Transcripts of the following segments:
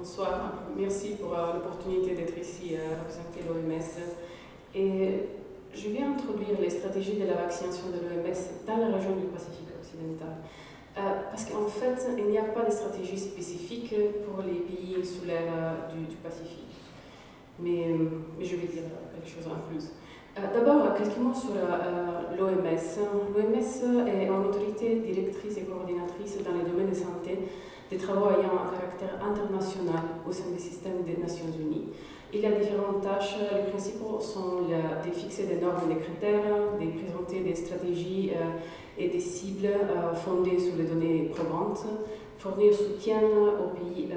Bonsoir, merci pour l'opportunité d'être ici à représenter l'OMS. Et je vais introduire les stratégies de la vaccination de l'OMS dans la région du Pacifique occidental. Parce qu'en fait, il n'y a pas de stratégie spécifique pour les pays insulaires du Pacifique. Mais je vais dire quelque chose en plus. D'abord, quelques mots sur l'OMS. L'OMS est une autorité directrice et coordinatrice dans les domaines de santé des travaux ayant un caractère international au sein du système des Nations Unies. Il y a différentes tâches. Les principaux sont de fixer des normes et des critères, de présenter des stratégies et des cibles fondées sur les données probantes, fournir soutien aux pays,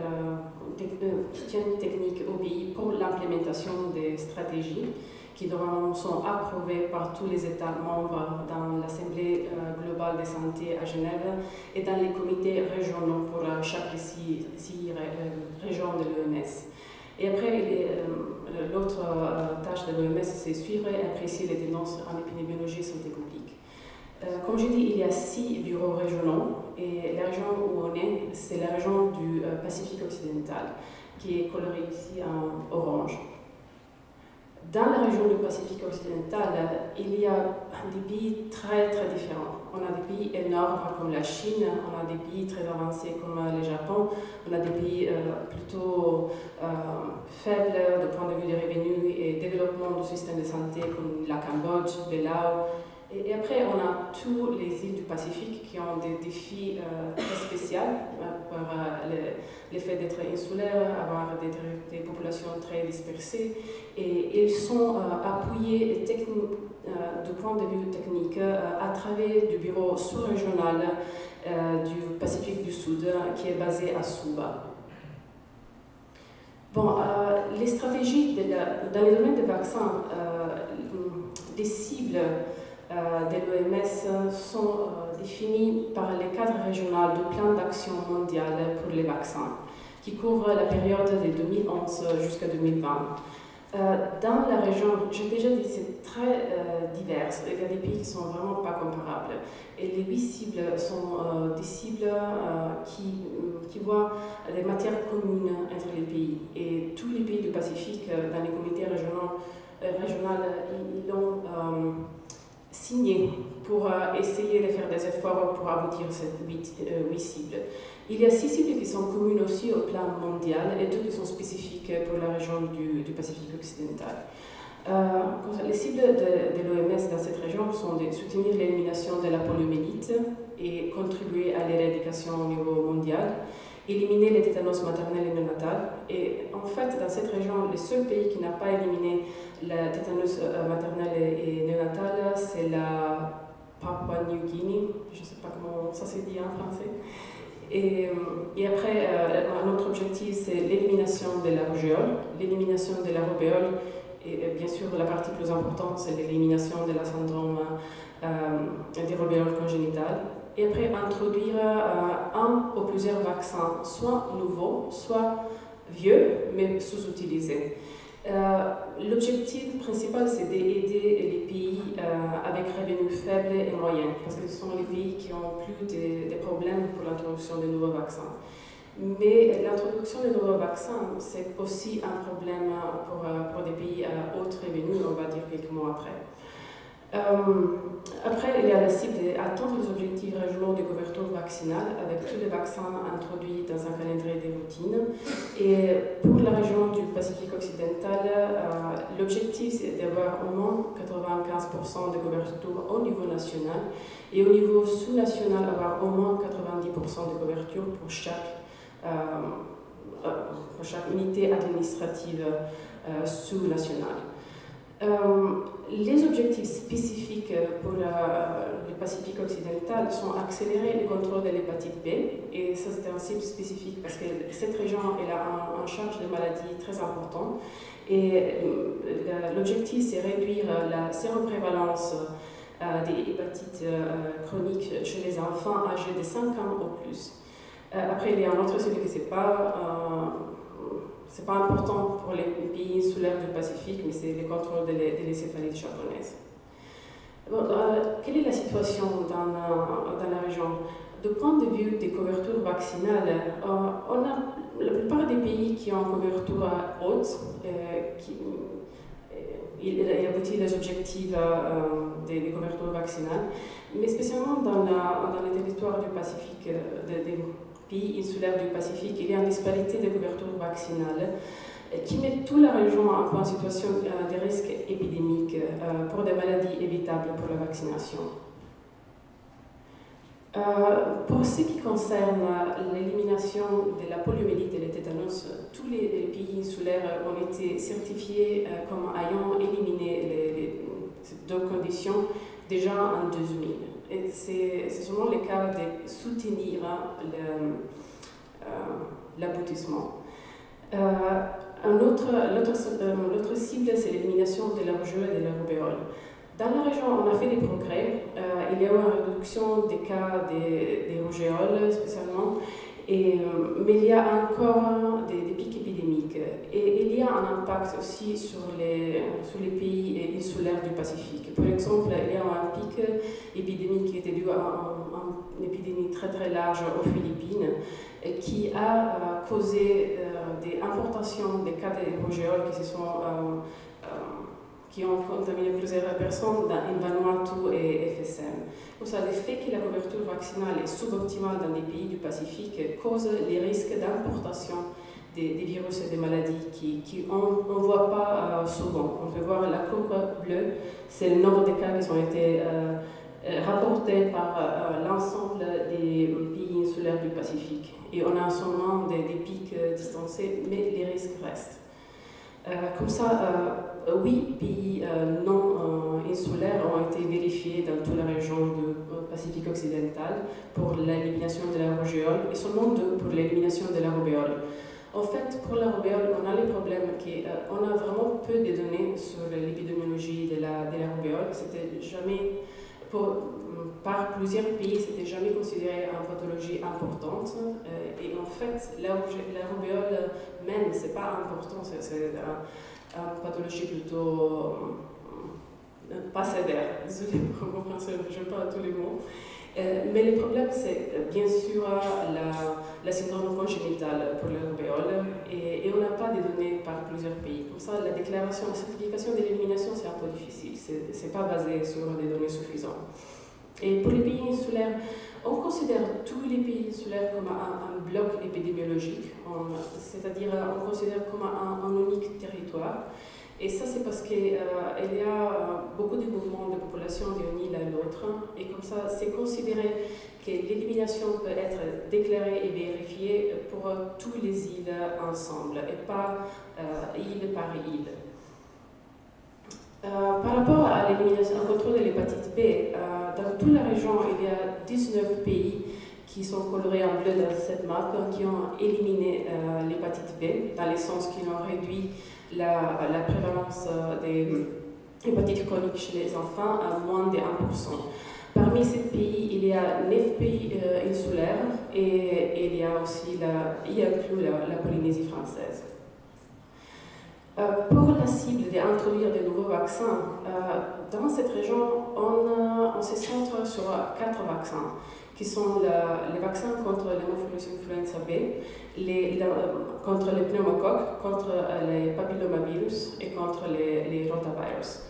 soutien technique aux pays pour l'implémentation des stratégies qui sont approuvées par tous les États membres dans l'Assemblée globale de santé à Genève et dans les comités régionaux pour chaque des six régions de l'OMS. Et après, l'autre tâche de l'OMS, c'est suivre et apprécier les tendances en épidémiologie et santé publique. Comme j'ai dit, il y a 6 bureaux régionaux et la région où on est, c'est la région du Pacifique occidental, qui est colorée ici en orange. Dans la région du Pacifique occidental, il y a des pays très différents. On a des pays énormes comme la Chine, on a des pays très avancés comme le Japon, on a des pays plutôt faibles du point de vue des revenus et développement du système de santé comme la Cambodge, le Laos. Et après, on a tous les îles du Pacifique qui ont des défis très spéciaux par le fait d'être insulaires, avoir des populations très dispersées. Et ils sont appuyés du point de vue technique à travers du bureau sous-régional du Pacifique du Sud qui est basé à Suva. Bon, les stratégies dans les domaines des vaccins, des cibles de l'OMS sont définies par le cadre régional du plan d'action mondial pour les vaccins, qui couvre la période de 2011 jusqu'à 2020. Dans la région, j'ai déjà dit, c'est très divers. Il y a des pays qui ne sont vraiment pas comparables. Et les 8 cibles sont des cibles qui voient des matières communes entre les pays. Et tous les pays du Pacifique, dans les comités régionaux, ils ont signé pour essayer de faire des efforts pour aboutir à ces 8 cibles. Il y a 6 cibles qui sont communes aussi au plan mondial et 2 qui sont spécifiques pour la région du Pacifique occidental. Les cibles de l'OMS dans cette région sont de soutenir l'élimination de la poliomyélite et contribuer à l'éradication au niveau mondial, éliminer les tétanos maternels et néonatal. Et en fait, dans cette région, le seul pays qui n'a pas éliminé le tétanos maternel et néonatal, c'est la Papua New Guinea. Je ne sais pas comment ça se dit en français. Et après, un autre objectif, c'est l'élimination de la rougeole, l'élimination de la rubéole, et bien sûr, la partie plus importante, c'est l'élimination de la syndrome des rubéoles congénitales. Et après, introduire un ou plusieurs vaccins, soit nouveaux, soit vieux, mais sous-utilisés. L'objectif principal, c'est d'aider les pays avec revenus faibles et moyens, parce que ce sont les pays qui ont plus de problèmes pour l'introduction de nouveaux vaccins. Mais l'introduction de nouveaux vaccins, c'est aussi un problème pour des pays à haut revenu, on va dire quelques mois après. Après, il y a la cible d'atteindre les objectifs régionaux de couverture vaccinale avec tous les vaccins introduits dans un calendrier de routine. Et pour la région du Pacifique occidental, l'objectif c'est d'avoir au moins 95% de couverture au niveau national et au niveau sous-national avoir au moins 90% de couverture pour chaque unité administrative sous-nationale. Les objectifs spécifiques pour le Pacifique occidental sont accélérer le contrôle de l'hépatite B, et ça c'est un cible spécifique parce que cette région elle a en charge des maladies très importantes, et l'objectif c'est réduire la séroprévalence des hépatites chroniques chez les enfants âgés de 5 ans ou plus. Après il y a un autre cible qui c'est pas important pour les pays insulaires du Pacifique, mais c'est le contrôle de l'encéphalite japonaise. Bon, quelle est la situation dans la région? du point de vue des couvertures vaccinales, on a la plupart des pays qui ont une couverture haute, il aboutit les objectifs des couvertures vaccinales, mais spécialement dans les territoires du Pacifique, des pays insulaires du Pacifique, il y a une disparité des couvertures vaccinales qui met toute la région un peu en situation de risque épidémique pour des maladies évitables pour la vaccination. Pour ce qui concerne l'élimination de la poliomyélite et le tétanos, tous les pays insulaires ont été certifiés comme ayant éliminé ces deux conditions déjà en 2000. Et c'est seulement le cas de soutenir l'aboutissement. L'autre cible, c'est l'élimination de la rougeole et de la rubéole. Dans la région, on a fait des progrès. Il y a eu une réduction des cas des rougeoles, spécialement, mais il y a encore des pics épidémiques. Et il y a un impact aussi sur les pays insulaires du Pacifique. Par exemple, il y a un pic épidémique qui était dû à une épidémie très très large aux Philippines, qui a causé des importations des cas de rougeole qui ont contaminé plusieurs personnes dans Vanuatu et FSM. Donc ça, le fait que la couverture vaccinale est suboptimale dans les pays du Pacifique cause les risques d'importation des virus et des maladies qu'on ne voit pas souvent. On peut voir la courbe bleue, c'est le nombre de cas qui ont été rapportés par l'ensemble des pays insulaires du Pacifique. Et on a seulement des pics distancés, mais les risques restent. Comme ça, 8 pays non insulaires ont été vérifiés dans toute la région du Pacifique occidental pour l'élimination de la rougeole et seulement 2 pour l'élimination de la rubéole. En fait, pour la rubéole, on a le problème qu'on a vraiment peu de données sur l'épidémiologie de la rubéole. C'était jamais, par plusieurs pays, c'était jamais considéré une pathologie importante. Et en fait, la rubéole même, c'est pas important, c'est une pathologie plutôt pas sévère. Désolée pour mon français, je n'aime pas tous les mots. Mais le problème, c'est bien sûr la syndrome congénitale pour la rubéole et on n'a pas de données par plusieurs pays. Comme ça, la déclaration, la certification de l'élimination, c'est un peu difficile. Ce n'est pas basé sur des données suffisantes. Et pour les pays insulaires, on considère tous les pays insulaires comme un bloc épidémiologique, c'est-à-dire on considère comme un unique territoire. Et ça, c'est parce qu'il y a beaucoup de mouvements de population d'une île à l'autre. Et comme ça, c'est considéré que l'élimination peut être déclarée et vérifiée pour toutes les îles ensemble, et pas île par île. Par rapport à l'élimination, au contrôle de l'hépatite B, dans toute la région, il y a 19 pays qui sont colorés en bleu dans cette map, qui ont éliminé l'hépatite B, dans le sens qu'ils ont réduit la prévalence des hépatites chroniques chez les enfants à moins de 1%. Parmi ces pays, il y a 9 pays insulaires et il y a aussi inclut la Polynésie française. Pour la cible d'introduire de nouveaux vaccins, dans cette région, on se centre sur 4 vaccins, qui sont les vaccins contre l'hémophilus influenza B, contre les pneumocoques, contre les papillomavirus et contre les rotavirus.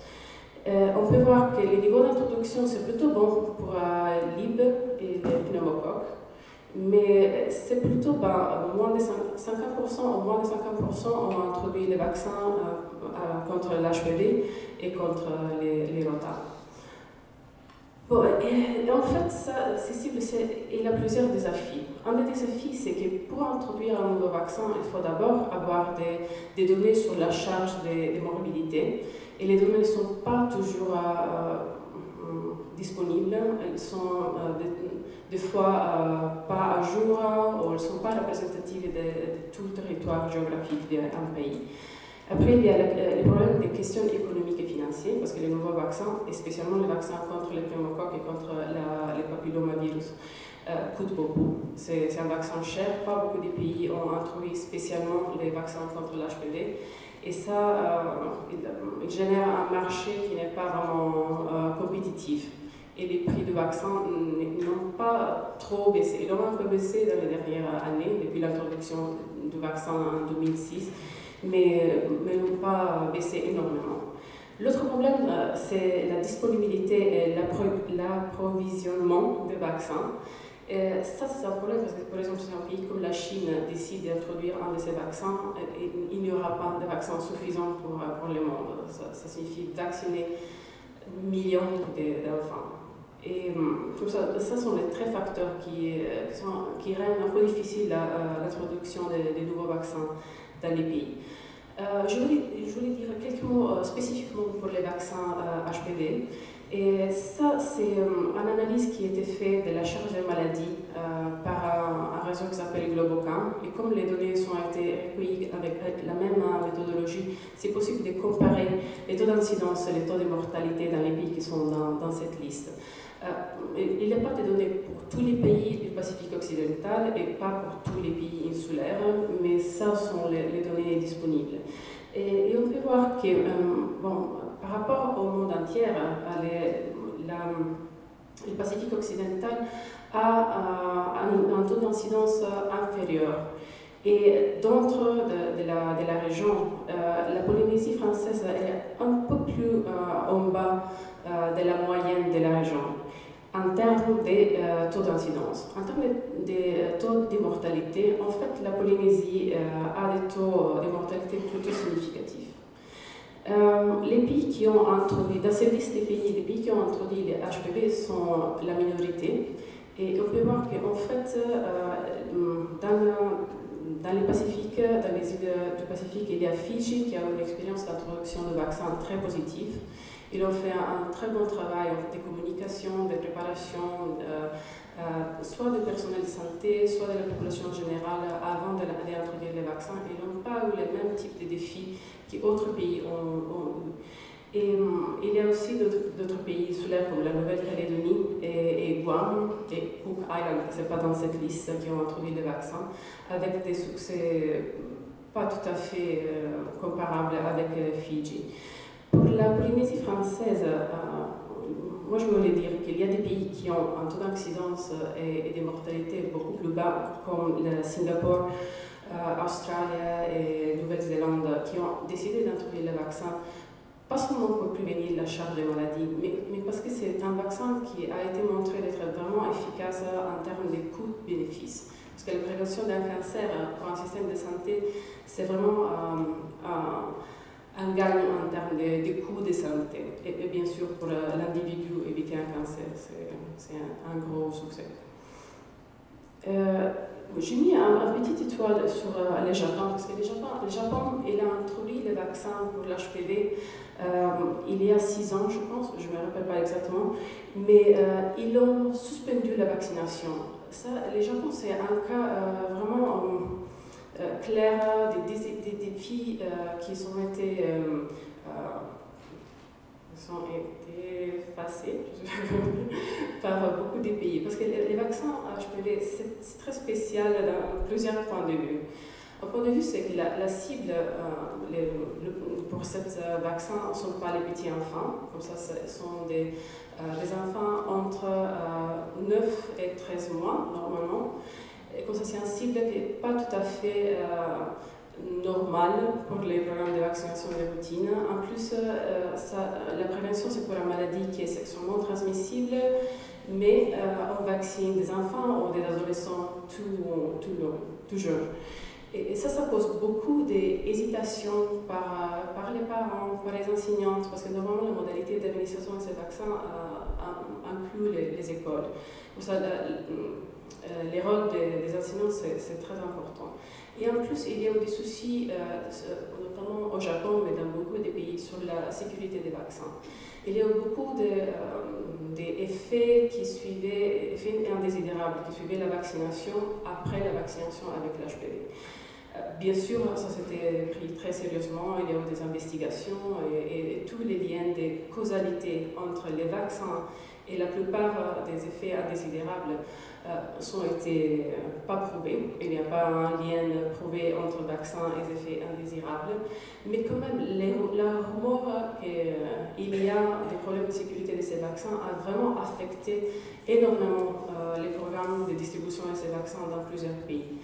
On peut voir que les niveaux d'introduction, c'est plutôt bon pour l'IB et les pneumocoques, mais c'est plutôt bas. Moins de 50% ou moins de 50% ont introduit les vaccins contre l'HPV et contre les rotas. Bon, et en fait, ces cibles, il y a plusieurs défis. Un des défis, c'est que pour introduire un nouveau vaccin, il faut d'abord avoir des données sur la charge des morbidités. Et les données ne sont pas toujours disponibles. Elles sont des fois pas à jour ou elles ne sont pas représentatives de tout le territoire géographique d'un pays. Après, il y a les problèmes des questions économiques et financières, parce que les nouveaux vaccins, et spécialement les vaccins contre les pneumocoques et contre les papillomavirus, coûtent beaucoup. C'est un vaccin cher. Pas beaucoup de pays ont introduit spécialement les vaccins contre l'HPV. Et ça, il génère un marché qui n'est pas vraiment compétitif. et les prix de vaccins n'ont pas trop baissé. Ils ont un peu baissé dans les dernières années, depuis l'introduction du vaccin en 2006, mais n'ont pas baissé énormément. L'autre problème, c'est la disponibilité et l'approvisionnement des vaccins. Et ça, c'est un problème parce que, par exemple, si un pays comme la Chine décide d'introduire un de ces vaccins, il n'y aura pas de vaccins suffisants pour le monde. Ça signifie vacciner millions d'enfants. Et tout ça, ce sont les très facteurs qui rendent un peu difficile l'introduction des nouveaux vaccins dans les pays. Je voulais dire quelques mots spécifiquement pour les vaccins HPV. Et ça, c'est une analyse qui a été faite de la charge des maladies par un réseau qui s'appelle Globocan. Et comme les données ont été recueillies avec la même méthodologie, c'est possible de comparer les taux d'incidence et les taux de mortalité dans les pays qui sont dans cette liste. Il n'y a pas de données pour tous les pays du Pacifique occidental et pas pour tous les pays insulaires, mais ça sont les données disponibles. Et on peut voir que, par rapport au monde entier, le Pacifique occidental a un taux d'incidence inférieur. Et d'entre la région, la Polynésie française est un peu plus en bas de la moyenne de la région en termes de taux d'incidence. En termes de taux de mortalité, en fait, la Polynésie a des taux de mortalité plutôt significatifs. Les pays qui ont introduit, dans cette liste des pays, les pays qui ont introduit les HPV sont la minorité. Et on peut voir qu'en fait, dans les îles du Pacifique, il y a Fidji qui a une expérience d'introduction de vaccins très positive. Ils ont fait un très bon travail de communication, de préparation, soit du personnel de santé, soit de la population générale avant d'aller introduire les vaccins. Ils n'ont pas eu les mêmes types de défis qu'autres pays ont eu. Et il y a aussi d'autres pays insulaires comme la Nouvelle-Calédonie et Guam et Cook Island, qui ne sont pas dans cette liste, qui ont introduit les vaccins, avec des succès pas tout à fait comparables avec Fidji. Pour la Polynésie française, moi je voulais dire qu'il y a des pays qui ont un taux d'incidence et de mortalité beaucoup plus bas, comme le Singapour, Australie et Nouvelle-Zélande, qui ont décidé d'introduire le vaccin, pas seulement pour prévenir la charge des maladies, mais parce que c'est un vaccin qui a été montré d'être vraiment efficace en termes de coûts-bénéfices. Parce que la prévention d'un cancer pour un système de santé, c'est vraiment un gagne en termes de coûts de santé. Et bien sûr, pour l'individu, éviter un cancer, c'est un gros succès. J'ai mis un petit étoile sur le Japon, parce que le Japon, il a introduit les vaccins pour l'HPV il y a 6 ans, je pense, je ne me rappelle pas exactement, mais ils ont suspendu la vaccination. Ça, le Japon, c'est un cas vraiment clair des défis qui ont été passés par beaucoup de pays. Parce que les vaccins HPV, c'est très spécial dans plusieurs points de vue. Un point de vue, c'est que la cible pour ce vaccin ne sont pas les petits enfants. Comme ça, ce sont des enfants entre 9 et 13 mois, normalement. Et comme ça, c'est une cible qui n'est pas tout à fait normale pour les programmes de vaccination de routine. En plus, la prévention, c'est pour la maladie qui est sexuellement transmissible, mais on vaccine des enfants ou des adolescents tout jeunes. Et ça pose beaucoup d'hésitations par les parents, par les enseignantes, parce que normalement la modalité d'administration de ces vaccins inclut les écoles. Pour ça, les rôles des enseignants, c'est très important. Et en plus, il y a eu des soucis, notamment au Japon, mais dans beaucoup de pays, sur la sécurité des vaccins. Il y a eu beaucoup d'effets effets indésirables, qui suivaient la vaccination après la vaccination avec l'HPV. Bien sûr, ça s'était pris très sérieusement, il y a eu des investigations et tous les liens de causalité entre les vaccins et la plupart des effets indésirables sont été pas prouvés. Il n'y a pas un lien prouvé entre vaccin et effets indésirables. Mais quand même, la rumeur qu'il y a des problèmes de sécurité de ces vaccins a vraiment affecté énormément les programmes de distribution de ces vaccins dans plusieurs pays.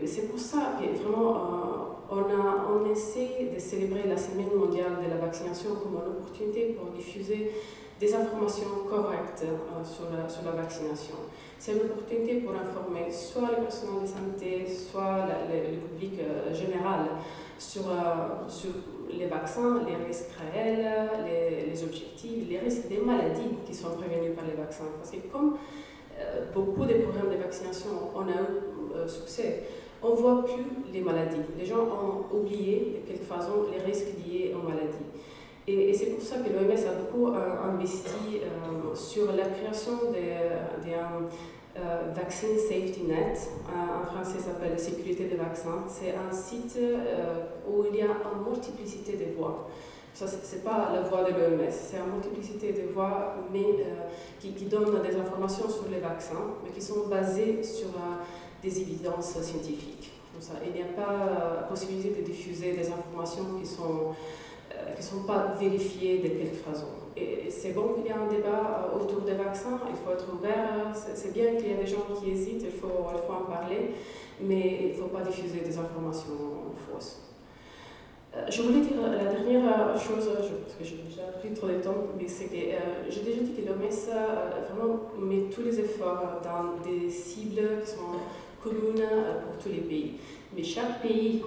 C'est pour ça que vraiment on essaie de célébrer la Semaine mondiale de la vaccination comme une opportunité pour diffuser des informations correctes sur la vaccination. C'est une opportunité pour informer soit les personnels de santé, soit le public général sur les vaccins, les risques réels, les objectifs, les risques des maladies qui sont prévenues par les vaccins. Parce que comme beaucoup des programmes de vaccination ont eu succès, on ne voit plus les maladies. Les gens ont oublié de quelque façon les risques liés aux maladies. Et c'est pour ça que l'OMS a beaucoup investi sur la création des Vaccine Safety Net. En français, ça s'appelle Sécurité des vaccins. C'est un site où il y a une multiplicité de voix. Ça, ce n'est pas la voix de l'OMS, c'est une multiplicité de voix mais, qui donnent des informations sur les vaccins, mais qui sont basées sur des évidences scientifiques. Comme ça, il n'y a pas la possibilité de diffuser des informations qui sont pas vérifiées de quelque façon. Et c'est bon qu'il y ait un débat autour des vaccins, il faut être ouvert, c'est bien qu'il y ait des gens qui hésitent, il faut en parler, mais il ne faut pas diffuser des informations fausses. Je voulais dire la dernière chose, parce que j'ai déjà pris trop de temps, mais c'est que j'ai déjà dit que l'OMS vraiment met tous les efforts dans des cibles qui sont communes pour tous les pays. Mais chaque pays,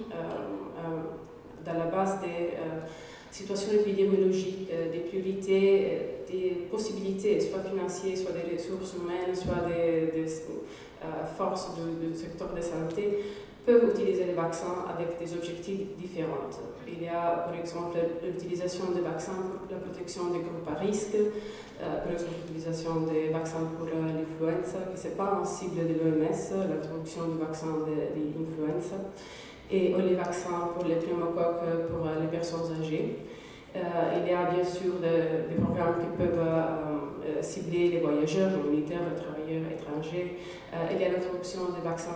dans la base des situations épidémiologiques, des priorités, des possibilités, soit financières, soit des ressources humaines, soit des forces du secteur de santé, peuvent utiliser les vaccins avec des objectifs différents. Il y a par exemple l'utilisation des vaccins pour la protection des groupes à risque, par exemple l'utilisation des vaccins pour l'influenza, qui n'est pas un cible de l'OMS, l'introduction du vaccin de l'influenza, et les vaccins pour les pneumocoques pour les personnes âgées. Il y a bien sûr des programmes qui peuvent cibler les voyageurs, les militaires, les travailleurs étrangers. Il y a l'introduction des vaccins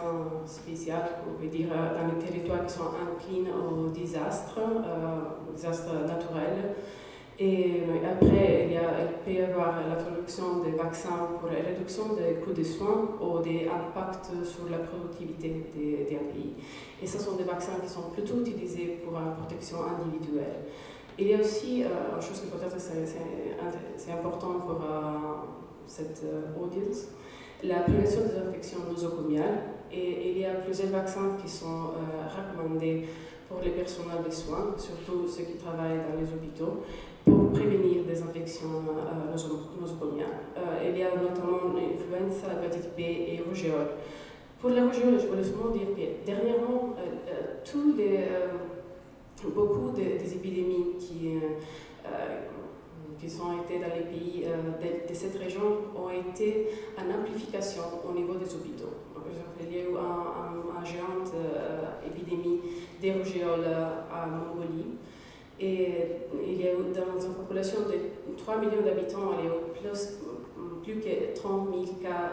spéciaux, on peut dire, dans les territoires qui sont inclines aux désastres naturels. Et après, il peut y avoir l'introduction des vaccins pour la réduction des coûts de soins ou des impacts sur la productivité d'un pays. Et ce sont des vaccins qui sont plutôt utilisés pour la protection individuelle. Il y a aussi une chose qui peut-être c'est important pour cette audience, la prévention des infections nosocomiales. Et il y a plusieurs vaccins qui sont recommandés pour les personnels de soins, surtout ceux qui travaillent dans les hôpitaux, pour prévenir des infections nosocomiales. Il y a notamment l'influenza, l'hépatite B et rougeole. Pour la rougeole, je voulais seulement dire que dernièrement, beaucoup des épidémies qui ont été dans les pays de cette région ont été en amplification au niveau des hôpitaux. Par exemple, il y a eu une géante épidémie des rougeoles à Mongolie. Et il y a eu dans une population de 3 millions d'habitants, il y a eu plus que 30 000 cas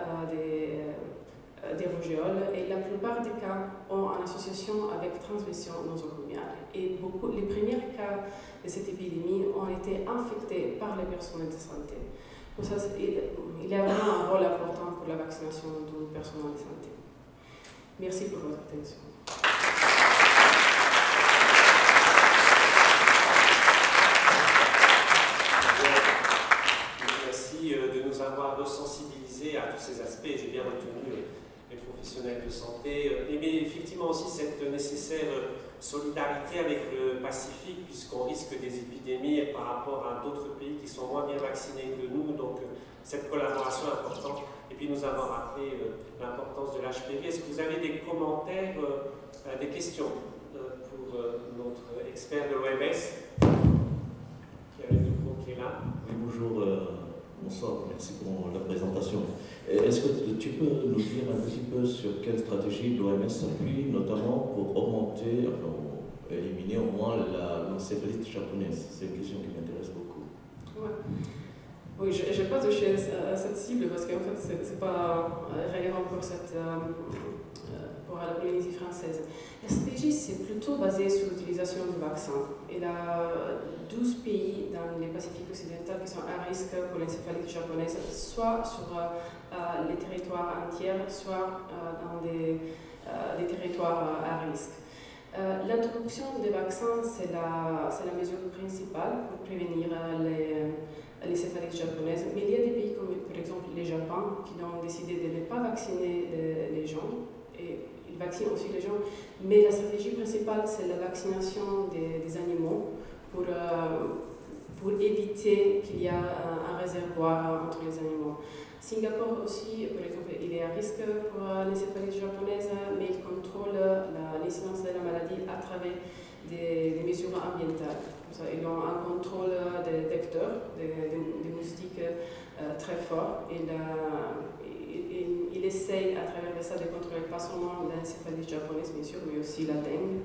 des rougeoles, et la plupart des cas ont une association avec transmission nosocomiale. Et les premiers cas de cette épidémie ont été infectés par les personnels de santé. Donc ça, il y a vraiment un rôle important pour la vaccination du personnel de santé. Merci pour votre attention. Merci de nous avoir sensibilisés à tous ces aspects. J'ai bien retenu les professionnels de santé, mais effectivement aussi cette nécessaire solidarité avec le Pacifique, puisqu'on risque des épidémies par rapport à d'autres pays qui sont moins bien vaccinés que nous, donc cette collaboration est importante. Et puis nous avons rappelé l'importance de l'HPV. Est-ce que vous avez des commentaires, des questions pour notre expert de l'OMS, qui a le micro qui est là? Oui, bonjour. Bonsoir, merci pour la présentation. Est-ce que tu peux nous dire un petit peu sur quelle stratégie l'OMS s'appuie, notamment pour augmenter, enfin, éliminer au moins l'encéphalite japonaise? C'est une question qui m'intéresse beaucoup. Ouais. Oui, je n'ai pas touché à cette cible parce qu'en fait, ce n'est pas relevant pour la Polynésie française. La stratégie, c'est plutôt basé sur l'utilisation du vaccin. Il y a 12 pays dans les Pacifiques occidentaux qui sont à risque pour l'encéphalite japonaise, soit sur les territoires entiers, soit dans des territoires à risque. L'introduction des vaccins, c'est la mesure principale pour prévenir l'encéphalite japonaise. Mais il y a des pays comme par exemple le Japon qui ont décidé de ne pas vacciner les gens. Et ils vaccinent aussi les gens. Mais la stratégie principale, c'est la vaccination des animaux pour éviter qu'il y ait un réservoir entre les animaux. Singapour aussi, par exemple, il est à risque pour l'encéphalite japonaise, mais il contrôle l'incidence de la maladie à travers des mesures ambientales. Ils ont un contrôle des vecteurs, des moustiques très fort. Il essaye à travers ça de contrôler pas seulement l'encéphalite japonaise, bien sûr, mais aussi la dengue.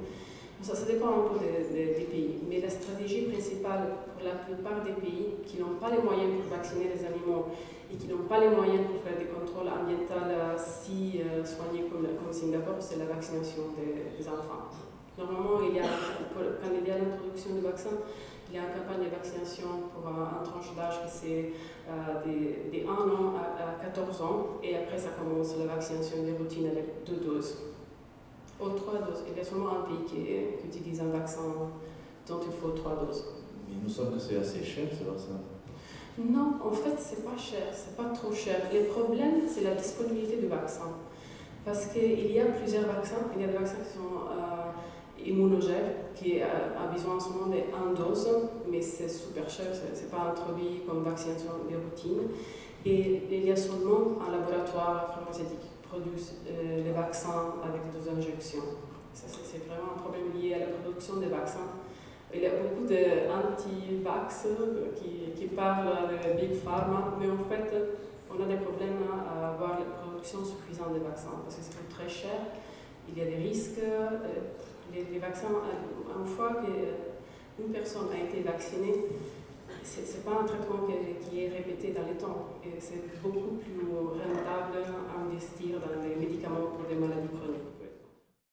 Ça dépend un peu des pays. Mais la stratégie principale pour la plupart des pays qui n'ont pas les moyens pour vacciner les animaux et qui n'ont pas les moyens pour faire des contrôles ambientaux si soignés comme Singapour, c'est la vaccination des enfants. Normalement, quand il y a l'introduction du vaccin, il y a une campagne de vaccination pour un tranche d'âge qui c'est de 1 an à 14 ans, et après ça commence la vaccination des routines avec 2 doses. Ou 3 doses. Il y a seulement un pays qui utilise un vaccin dont il faut 3 doses. Il nous semble que c'est assez cher ce vaccin. Non, en fait, c'est pas cher, c'est pas trop cher. Le problème, c'est la disponibilité du vaccin. Parce qu'il y a plusieurs vaccins. Il y a des vaccins qui sont immunogènes, qui a besoin seulement d'1 dose, mais c'est super cher, c'est pas introduit comme vaccination de routine. Et il y a seulement un laboratoire pharmaceutique qui produit les vaccins avec 2 injections. C'est vraiment un problème lié à la production des vaccins. Il y a beaucoup d'anti-vax qui parlent de Big Pharma, mais en fait, on a des problèmes à avoir la production suffisante de vaccins parce que ça coûte très cher, il y a des risques. Les vaccins, une fois qu'une personne a été vaccinée, ce n'est pas un traitement qui est répété dans le temps. Et c'est beaucoup plus